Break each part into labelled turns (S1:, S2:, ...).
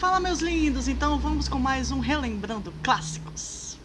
S1: Fala, meus lindos! Então vamos com mais um Relembrando Clássicos.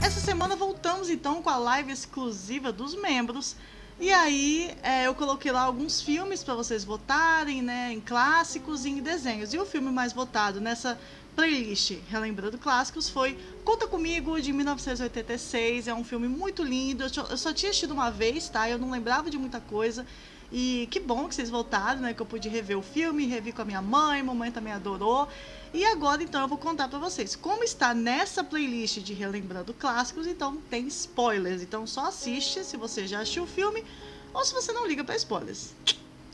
S1: Essa semana voltamos então com a live exclusiva dos membros. E aí eu coloquei lá alguns filmes para vocês votarem, né, em clássicos e em desenhos. E o filme mais votado nessa playlist Relembrando Clássicos foi Conta Comigo, de 1986. É um filme muito lindo. Eu só tinha assistido uma vez, tá? Eu não lembrava de muita coisa. E que bom que vocês voltaram, né? Que eu pude rever o filme, revi com a minha mãe. Mamãe também adorou. E agora, então, eu vou contar pra vocês. Como está nessa playlist de Relembrando Clássicos, então tem spoilers. Então só assiste se você já assistiu o filme ou se você não liga pra spoilers.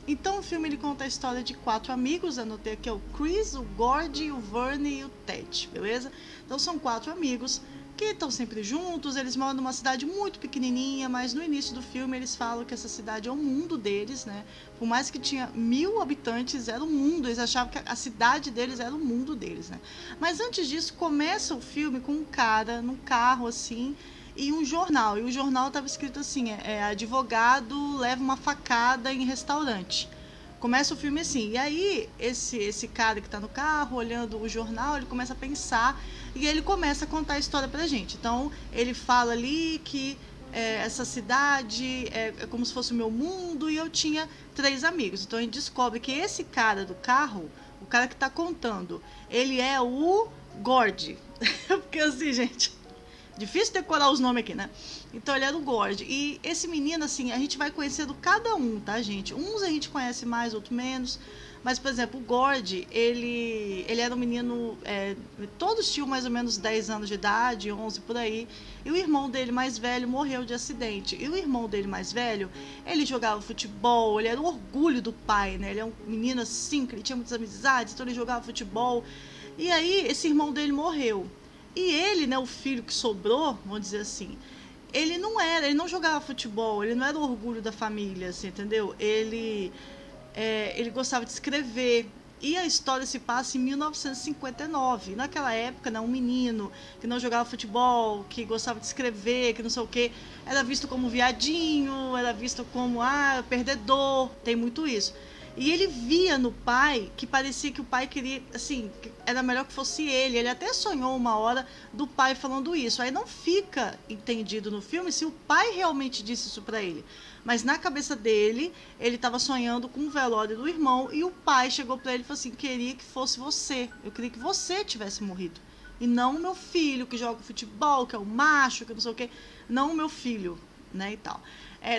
S1: Então o filme ele conta a história de 4 amigos. Anotei aqui, é o Chris, o Gordy, o Verne e o Ted, beleza? Então são 4 amigos que estão sempre juntos. Eles moram numa cidade muito pequenininha, mas no início do filme eles falam que essa cidade é o mundo deles, né? Por mais que tinha 1000 habitantes, era o mundo. Eles achavam que a cidade deles era o mundo deles, né? Mas antes disso, começa o filme com um cara num carro assim e um jornal. E o jornal estava escrito assim: advogado leva uma facada em restaurante. Começa o filme assim. E aí, esse cara que tá no carro, olhando o jornal, ele começa a pensar e ele começa a contar a história pra gente. Então, ele fala ali que essa cidade é como se fosse o meu mundo e eu tinha 3 amigos. Então, a gente descobre que esse cara do carro, o cara que tá contando, ele é o Gordy. Porque assim, gente, difícil decorar os nomes aqui, né? Então ele era o Gord. E esse menino, assim, a gente vai conhecendo cada um, tá, gente? Uns a gente conhece mais, outros menos. Mas, por exemplo, o Gord, ele era um menino... todos tinham mais ou menos 10 anos de idade, 11 por aí. E o irmão dele mais velho morreu de acidente. E o irmão dele mais velho, ele jogava futebol, ele era o orgulho do pai, né? Ele é um menino assim, que ele tinha muitas amizades, então ele jogava futebol. E aí, esse irmão dele morreu. E ele, né, o filho que sobrou, vamos dizer assim, ele não jogava futebol, ele não era o orgulho da família, assim, entendeu? Ele gostava de escrever. E a história se passa em 1959. Naquela época, né, um menino que não jogava futebol, que gostava de escrever, que não sei o quê, era visto como viadinho, era visto como perdedor, tem muito isso. E ele via no pai que parecia que o pai queria, assim, que era melhor que fosse ele. Ele até sonhou uma hora do pai falando isso. Aí não fica entendido no filme se o pai realmente disse isso pra ele. Mas na cabeça dele, ele estava sonhando com o velório do irmão e o pai chegou pra ele e falou assim: queria que fosse você. Eu queria que você tivesse morrido. E não o meu filho que joga futebol, que é o macho, que não sei o quê. Não o meu filho, né, e tal.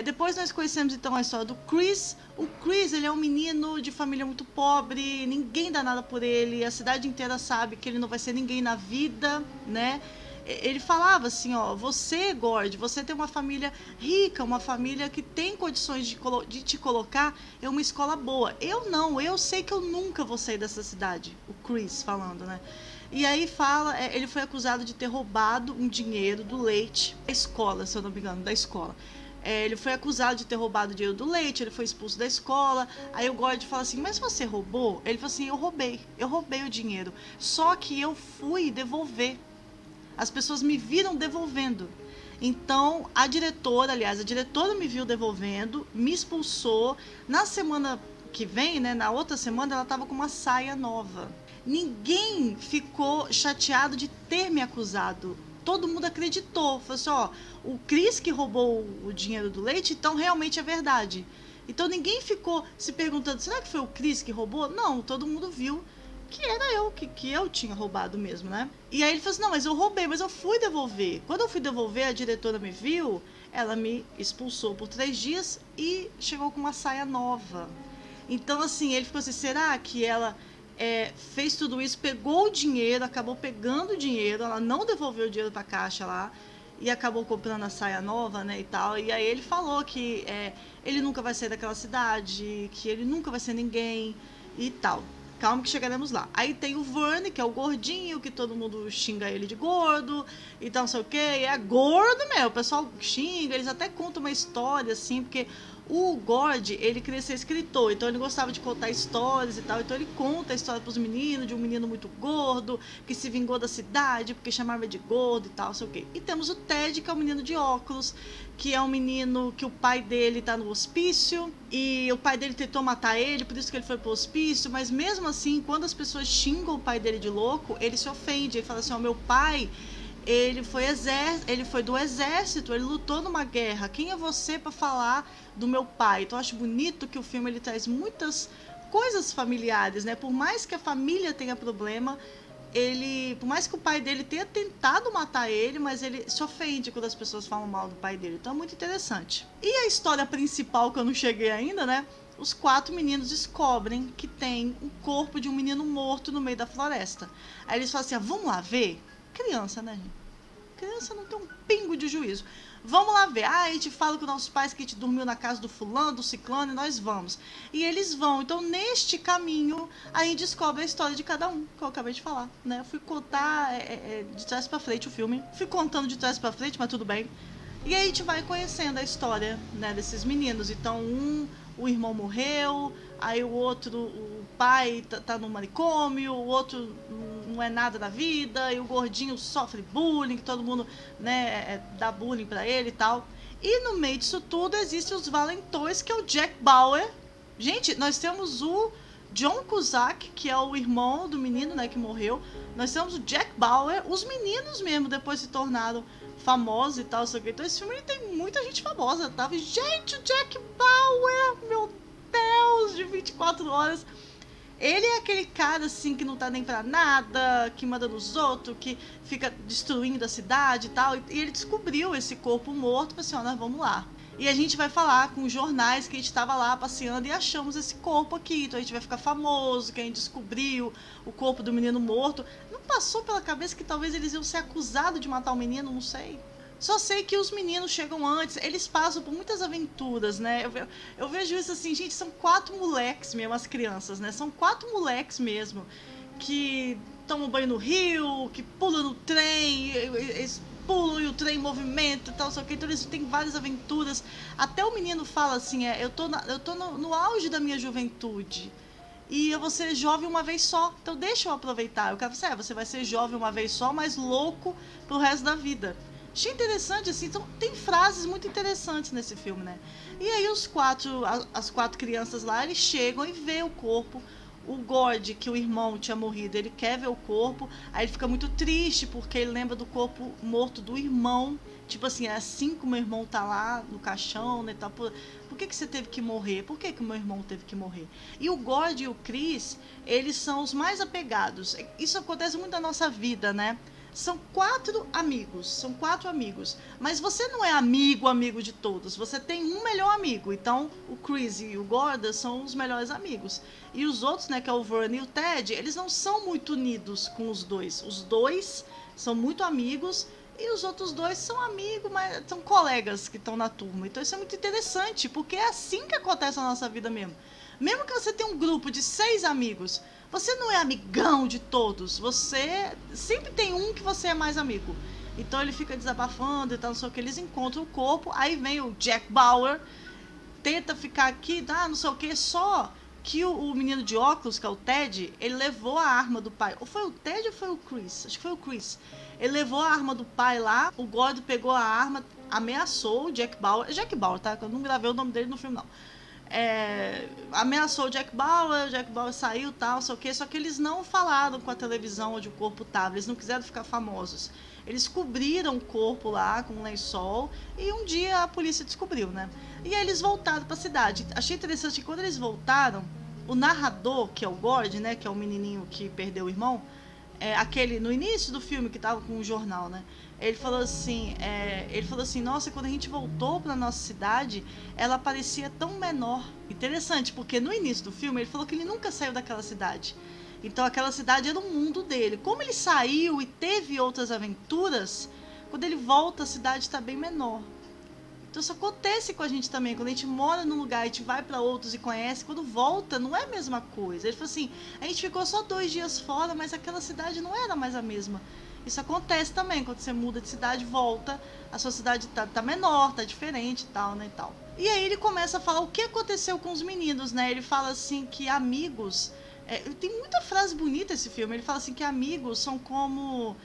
S1: Depois nós conhecemos então a história do Chris. O Chris, ele é um menino de família muito pobre, ninguém dá nada por ele, a cidade inteira sabe que ele não vai ser ninguém na vida, né? Ele falava assim, ó, você, Gord, você tem uma família rica, uma família que tem condições de te colocar em uma escola boa. Eu não, eu sei que eu nunca vou sair dessa cidade. O Chris falando, né? E aí fala, ele foi acusado de ter roubado um dinheiro do leite da escola, se eu não me engano, da escola. Ele foi acusado de ter roubado o dinheiro do leite, ele foi expulso da escola. Aí o Gord fala assim, mas você roubou? Ele falou assim, eu roubei o dinheiro. Só que eu fui devolver. As pessoas me viram devolvendo. Então, a diretora me viu devolvendo, me expulsou. Na semana que vem, né, na outra semana, ela estava com uma saia nova. Ninguém ficou chateado de ter me acusado. Todo mundo acreditou. Falou assim, ó, o Chris que roubou o dinheiro do leite, então realmente é verdade. Então ninguém ficou se perguntando, será que foi o Chris que roubou? Não, todo mundo viu que era eu, que eu tinha roubado mesmo, né? E aí ele falou assim, não, mas eu roubei, mas eu fui devolver. Quando eu fui devolver, a diretora me viu, ela me expulsou por 3 dias e chegou com uma saia nova. Então, assim, ele ficou assim, será que ela fez tudo isso, pegou o dinheiro, acabou pegando o dinheiro, ela não devolveu o dinheiro pra caixa lá, e acabou comprando a saia nova, né, e tal. E aí ele falou que ele nunca vai sair daquela cidade, que ele nunca vai ser ninguém e tal. Calma que chegaremos lá. Aí tem o Verne, que é o gordinho, que todo mundo xinga ele de gordo, e tal, não sei o quê. E é gordo mesmo, o pessoal xinga, eles até contam uma história, assim, porque O Gord, ele queria ser escritor, então ele gostava de contar histórias e tal, então ele conta a história pros meninos, de um menino muito gordo, que se vingou da cidade, porque chamava de gordo e tal, sei o quê. E temos o Ted, que é um menino de óculos, que é um menino que o pai dele tá no hospício, e o pai dele tentou matar ele, por isso que ele foi pro hospício, mas mesmo assim, quando as pessoas xingam o pai dele de louco, ele se ofende, ele fala assim, ó, meu pai... Ele foi do exército, ele lutou numa guerra. Quem é você para falar do meu pai? Então eu acho bonito que o filme ele traz muitas coisas familiares, né? Por mais que a família tenha problema, por mais que o pai dele tenha tentado matar ele, mas ele se ofende quando as pessoas falam mal do pai dele. Então é muito interessante. E a história principal que eu não cheguei ainda, né? Os 4 meninos descobrem que tem um corpo de um menino morto no meio da floresta. Aí eles falam assim, vamos lá ver? Criança, né, gente? Criança não tem um pingo de juízo. Vamos lá ver. A gente fala com nossos pais que a gente dormiu na casa do fulano, do ciclano, e nós vamos. E eles vão. Então, neste caminho, a gente descobre a história de cada um, que eu acabei de falar, né? Eu fui contar de trás pra frente o filme. Fui contando de trás pra frente, mas tudo bem. E aí a gente vai conhecendo a história, né, desses meninos. Então, o irmão morreu, aí o outro, o pai tá no manicômio, o outro não é nada da vida, e o gordinho sofre bullying, que todo mundo, né, dá bullying pra ele e tal. E no meio disso tudo existem os valentões, que é o Jack Bauer. Gente, nós temos o John Cusack, que é o irmão do menino, né, que morreu. Nós temos o Jack Bauer, os meninos mesmo depois se tornaram famosos e tal, então esse filme ele tem muita gente famosa, tá? Gente, o Jack Bauer, meu Deus, de 24 horas. Ele é aquele cara, assim, que não tá nem pra nada, que manda nos outros, que fica destruindo a cidade e tal. E ele descobriu esse corpo morto, falou assim, ó, nós vamos lá. E a gente vai falar com os jornais que a gente estava lá passeando e achamos esse corpo aqui. Então a gente vai ficar famoso, que a gente descobriu o corpo do menino morto. Não passou pela cabeça que talvez eles iam ser acusados de matar o menino, não sei. Só sei que os meninos chegam antes, eles passam por muitas aventuras, né? Eu vejo isso assim, gente, são 4 moleques mesmo, as crianças, né? São 4 moleques mesmo, que tomam banho no rio, que pulam no trem, eles pulam e o trem movimenta e tal, só que então eles têm várias aventuras. Até o menino fala assim, eu tô no auge da minha juventude. E eu vou ser jovem uma vez só, então deixa eu aproveitar. O cara fala assim, você vai ser jovem uma vez só, mas louco pro resto da vida. Achei interessante, assim, então tem frases muito interessantes nesse filme, né? E aí as 4 crianças lá, eles chegam e vê o corpo. O Gord, que o irmão tinha morrido, ele quer ver o corpo, aí ele fica muito triste, porque ele lembra do corpo morto do irmão. Tipo assim, é assim que o meu irmão tá lá no caixão, né? Tá, por que você teve que morrer? Por que o meu irmão teve que morrer? E o Gord e o Chris, eles são os mais apegados. Isso acontece muito na nossa vida, né? São 4 amigos, mas você não é amigo de todos, você tem um melhor amigo, então o Chris e o Gordon são os melhores amigos, e os outros, né, que é o Vern e o Ted, eles não são muito unidos com os dois são muito amigos, e os outros 2 são amigos, mas são colegas que estão na turma, então isso é muito interessante, porque é assim que acontece na nossa vida mesmo que você tenha um grupo de 6 amigos, você não é amigão de todos. Você sempre tem um que você é mais amigo. Então ele fica desabafando e tal, não sei o que. Eles encontram o corpo. Aí vem o Jack Bauer, tenta ficar aqui, não sei o que. Só que o menino de óculos, que é o Ted, ele levou a arma do pai. Ou foi o Ted ou foi o Chris? Acho que foi o Chris. Ele levou a arma do pai lá. O Gordo pegou a arma, ameaçou o Jack Bauer. Jack Bauer, tá? Eu não gravei o nome dele no filme, não. Ameaçou o Jack Bauer saiu e tal, só que eles não falaram com a televisão onde o corpo estava, eles não quiseram ficar famosos. Eles cobriram o corpo lá com um lençol e um dia a polícia descobriu, né? E aí eles voltaram para a cidade. Achei interessante que quando eles voltaram, o narrador, que é o Gord, né, que é o menininho que perdeu o irmão, aquele no início do filme que tava com o jornal, né? Ele falou assim, nossa, quando a gente voltou para nossa cidade, ela parecia tão menor. Interessante, porque no início do filme ele falou que ele nunca saiu daquela cidade. Então aquela cidade era o mundo dele. Como ele saiu e teve outras aventuras, quando ele volta a cidade está bem menor. Então isso acontece com a gente também, quando a gente mora num lugar, a gente vai para outros e conhece, quando volta não é a mesma coisa. Ele falou assim, a gente ficou só 2 dias fora, mas aquela cidade não era mais a mesma. Isso acontece também, quando você muda de cidade, volta, a sua cidade tá menor, tá diferente e tal, né, e tal. E aí ele começa a falar o que aconteceu com os meninos, né? Ele fala assim que amigos... tem muita frase bonita esse filme. Ele fala assim que amigos são como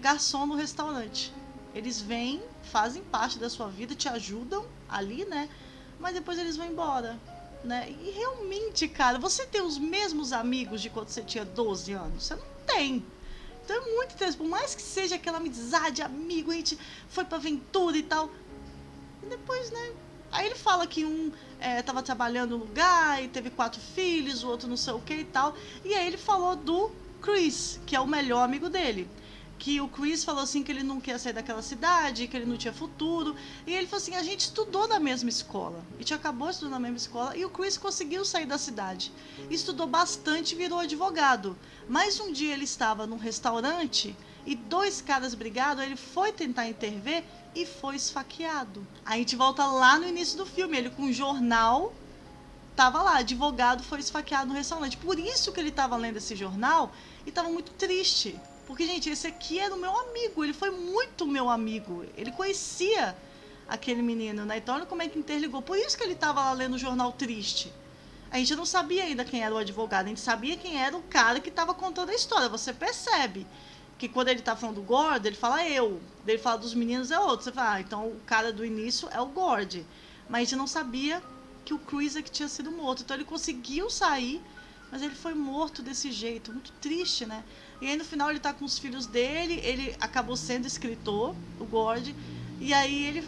S1: garçom no restaurante. Eles vêm, fazem parte da sua vida, te ajudam ali, né? Mas depois eles vão embora, né? E realmente, cara, você tem os mesmos amigos de quando você tinha 12 anos? Você não tem. Então é muito interessante. Por mais que seja aquela amizade, amigo, a gente foi pra aventura e tal. E depois, né? Aí ele fala que um tava trabalhando no lugar e teve 4 filhos, o outro não sei o que e tal. E aí ele falou do Chris, que é o melhor amigo dele. Que o Chris falou assim que ele não quer sair daquela cidade, que ele não tinha futuro. E ele falou assim, a gente estudou na mesma escola. A gente acabou estudando na mesma escola e o Chris conseguiu sair da cidade. Estudou bastante e virou advogado. Mas um dia ele estava num restaurante e 2 caras brigaram, ele foi tentar intervir e foi esfaqueado. A gente volta lá no início do filme, ele com um jornal, tava lá, advogado foi esfaqueado no restaurante. Por isso que ele estava lendo esse jornal e estava muito triste. Porque, gente, esse aqui era o meu amigo, ele foi muito meu amigo. Ele conhecia aquele menino, né? Então, olha como é que interligou. Por isso que ele estava lá lendo o jornal triste. A gente não sabia ainda quem era o advogado, a gente sabia quem era o cara que estava contando a história. Você percebe que quando ele tá falando do Gord, ele fala eu. Ele fala dos meninos é outro. Você fala, então o cara do início é o Gord. Mas a gente não sabia que o Chris é que tinha sido morto. Então ele conseguiu sair, mas ele foi morto desse jeito. Muito triste, né? E aí no final ele tá com os filhos dele, ele acabou sendo escritor, o Gord. E aí ele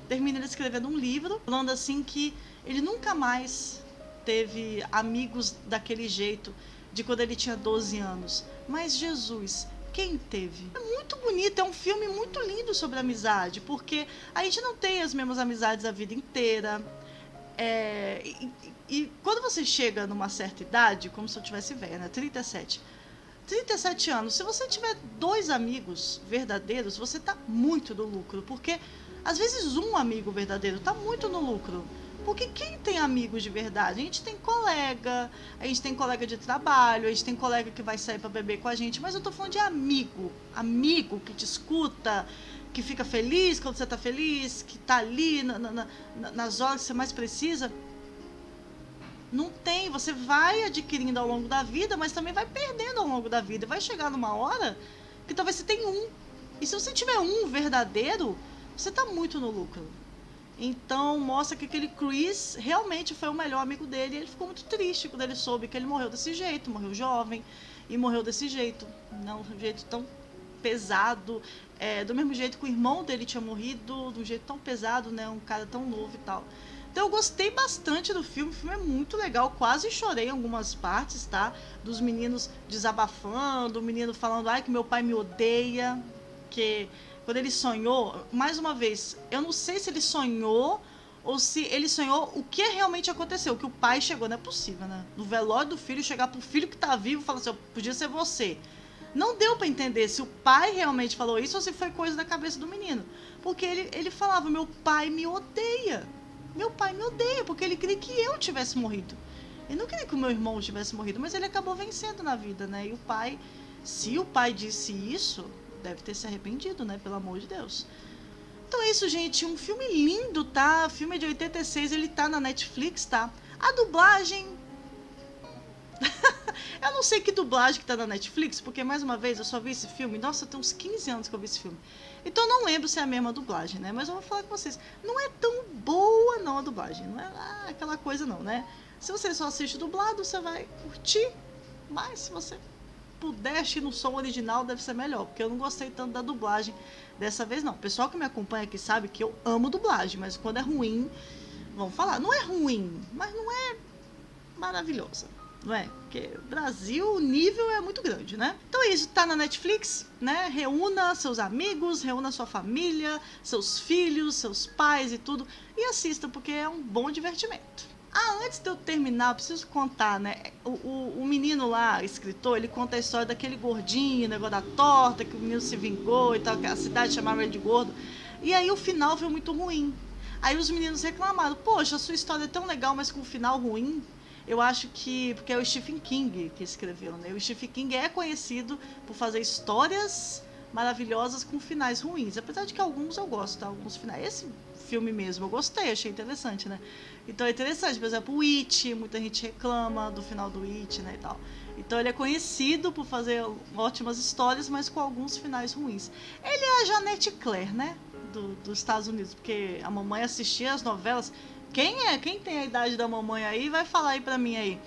S1: termina escrevendo um livro, falando assim que ele nunca mais teve amigos daquele jeito, de quando ele tinha 12 anos. Mas Jesus, quem teve? É muito bonito, é um filme muito lindo sobre amizade, porque a gente não tem as mesmas amizades a vida inteira. E quando você chega numa certa idade, como se eu tivesse velha, né? 37 anos, se você tiver 2 amigos verdadeiros, você tá muito no lucro, porque às vezes um amigo verdadeiro tá muito no lucro. Porque quem tem amigos de verdade? A gente tem colega de trabalho, a gente tem colega que vai sair para beber com a gente, mas eu tô falando de amigo que te escuta, que fica feliz quando você tá feliz, que tá ali nas horas que você mais precisa. Não tem, você vai adquirindo ao longo da vida, mas também vai perdendo ao longo da vida. Vai chegar numa hora que talvez você tenha um. E se você tiver um verdadeiro, você tá muito no lucro. Então mostra que aquele Chris realmente foi o melhor amigo dele. E ele ficou muito triste quando ele soube que ele morreu desse jeito. Morreu jovem e morreu desse jeito. Não de um jeito tão pesado. Do mesmo jeito que o irmão dele tinha morrido, de um jeito tão pesado, né? Um cara tão novo e tal. Então eu gostei bastante do filme. O filme é muito legal. Quase chorei em algumas partes, tá? Dos meninos desabafando, o menino falando, ai, que meu pai me odeia. Que... Quando ele sonhou, mais uma vez, eu não sei se ele sonhou ou se ele sonhou o que realmente aconteceu, que o pai chegou, não é possível, né? No velório do filho, chegar pro filho que tá vivo e falar assim, podia ser você. Não deu pra entender se o pai realmente falou isso ou se foi coisa da cabeça do menino. Porque ele falava, meu pai me odeia. Meu pai me odeia, porque ele queria que eu tivesse morrido. Ele não queria que o meu irmão tivesse morrido, mas ele acabou vencendo na vida, né? E o pai, se o pai disse isso... deve ter se arrependido, né? Pelo amor de Deus. Então é isso, gente. Um filme lindo, tá? O filme é de 86, ele tá na Netflix, tá? A dublagem... eu não sei que dublagem que tá na Netflix, porque, mais uma vez, eu só vi esse filme... Nossa, tem uns 15 anos que eu vi esse filme. Então eu não lembro se é a mesma dublagem, né? Mas eu vou falar com vocês. Não é tão boa, não, a dublagem. Não é aquela coisa, não, né? Se você só assiste dublado, você vai curtir. Mas se você... puder assistir no som original, deve ser melhor, porque eu não gostei tanto da dublagem dessa vez, não. O pessoal que me acompanha aqui sabe que eu amo dublagem, mas quando é ruim, vamos falar, não é ruim, mas não é maravilhosa, não é? Porque Brasil, o nível é muito grande, né? Então é isso, tá na Netflix, né? Reúna seus amigos, reúna sua família, seus filhos, seus pais e tudo, e assista, porque é um bom divertimento. Antes de eu terminar, eu preciso contar, né? O menino lá, escritor, ele conta a história daquele gordinho, negócio da torta, que o menino se vingou e tal, que a cidade chamava ele de gordo. E aí o final foi muito ruim. Aí os meninos reclamaram, poxa, a sua história é tão legal, mas com um final ruim. Eu acho que... porque é o Stephen King que escreveu, né? O Stephen King é conhecido por fazer histórias maravilhosas com finais ruins. Apesar de que alguns eu gosto, tá? Alguns finais. Esse filme mesmo eu gostei, achei interessante, né? Então é interessante, por exemplo, o It, muita gente reclama do final do It, né, e tal. Então ele é conhecido por fazer ótimas histórias, mas com alguns finais ruins. Ele é a Jeanette Claire, né? Dos Estados Unidos, porque a mamãe assistia as novelas. Quem tem a idade da mamãe aí, vai falar aí pra mim aí.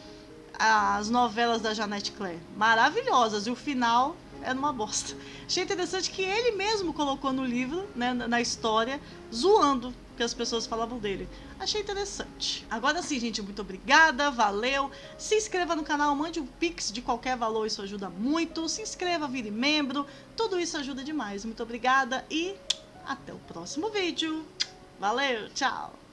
S1: As novelas da Jeanette Claire. Maravilhosas. E o final era uma bosta. Achei interessante que ele mesmo colocou no livro, né, na história, zoando que as pessoas falavam dele. Achei interessante. Agora sim, gente, muito obrigada, valeu. Se inscreva no canal, mande um pix de qualquer valor, isso ajuda muito. Se inscreva, vire membro, tudo isso ajuda demais. Muito obrigada e até o próximo vídeo. Valeu, tchau!